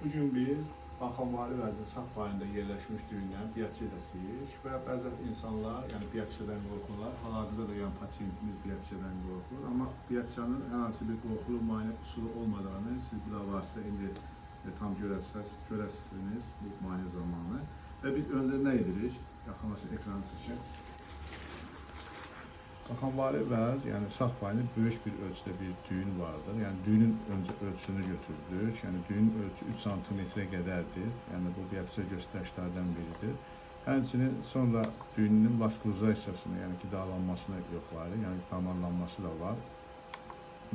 Bugün biz Baxanvari vəzir sağ bayında yerləşmiş düyündən biopsiya edəcəyik və bəzi insanlar, yəni biopsiyadan qorxurlar. Hal-hazırda da yəni pasientimiz biopsiyadan qorxur, amma biopsiyanın hər hansı bir qorxulu müayinə üsulu olmadığını siz bu da vasitə indi tam görəsiniz bu müayinə zamanı. Və biz öncə nə edirik? Yaxınlaşın ekranı çəkin. Baxanvari vəz, yəni sağ bayında böyük bir ölçüdə bir düyün vardır. Yəni düyünün öncə ölçüsünü götürdük. Yəni düyünün ölçüsü 3 santimetrə qədərdir. Yəni bu biopsiya göstərişlərdən biridir. Həmçinin sonra düyünün vaskulizasiyasını, yəni qidalanmasını yoxlayırıq. Yəni damarlanması da var.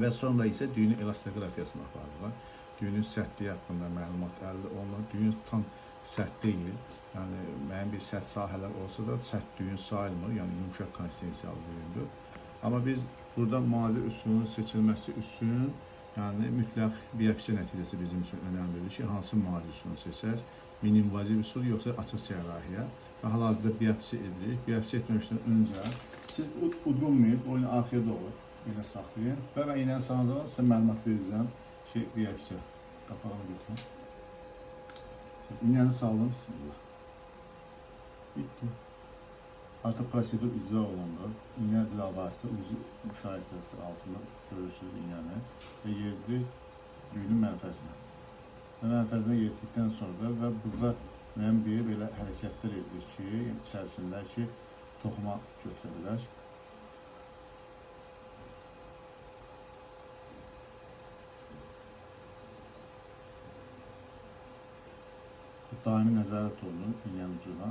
Və sonra isə düyünün elastroqrafiyasını aparırıq. Düyünün sərtliyi haqqında məlumat əldə olunur. Düyün tam sərt deyil. Yəni müəyyən bir sərt sahələr olsa da sərt düyün sayılmır. Yəni yumuşaq konsistensiyalı düyündür. Amma biz burada müalicə üsulunun seçilməsi üçün yəni mütləq biopsiya nəticəsi bizim üçün önəmlidir ki, hansı müalicə üsulunu seçək? Mini-invaziv üsul yoxsa açıq cərrahiyyə və hal-hazırda biopsiya edirik. Biopsiya etməmişdən öncə siz udulmayıb, boynu arxaya doğru iynə saxlayın və mən iynəni salınca sizə məlumat verəcəm ki, biopsiya qapağını götürün. İynəni saldım, bismillah. Bitti. Artıq prosedur icra olundu. İynə lavası ucu müşahidəsi altında görürsünüz iynəni və yerdir düyünün mənfəzinə. Və mənfəzinə yerdikdən sonra və burada müəyyən bir belə hərəkətlər edilir ki, içərisində ki, toxuma götürə bilər. Daimi nəzarət olunur iynənin ucuna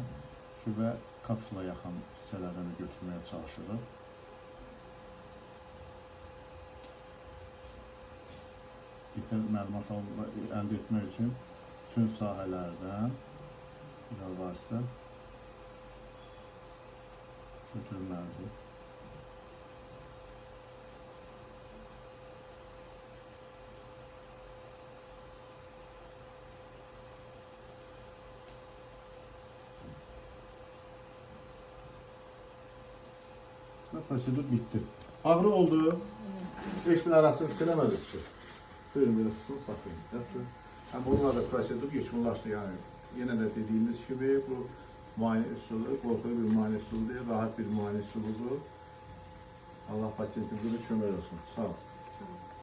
və kapsula yaxın hissələrdən də götürməyə çalışırıq. Yeterli məlumat əldə etmək üçün bütün sahələrdən vasitə götürülməlidir. Prosedur bitti. Ağrı oldu. 5000 arasını silemedik ki. Buyurun biraz sıkın saklayın. Yani bununla da prosedur geçkinlaştı yani. Yine de dediğimiz gibi bu muayene usulü, korkulu bir muayene usulü değil, rahat bir muayene usuludur. Allah pasyentimize de çömel olsun. Sağ olun.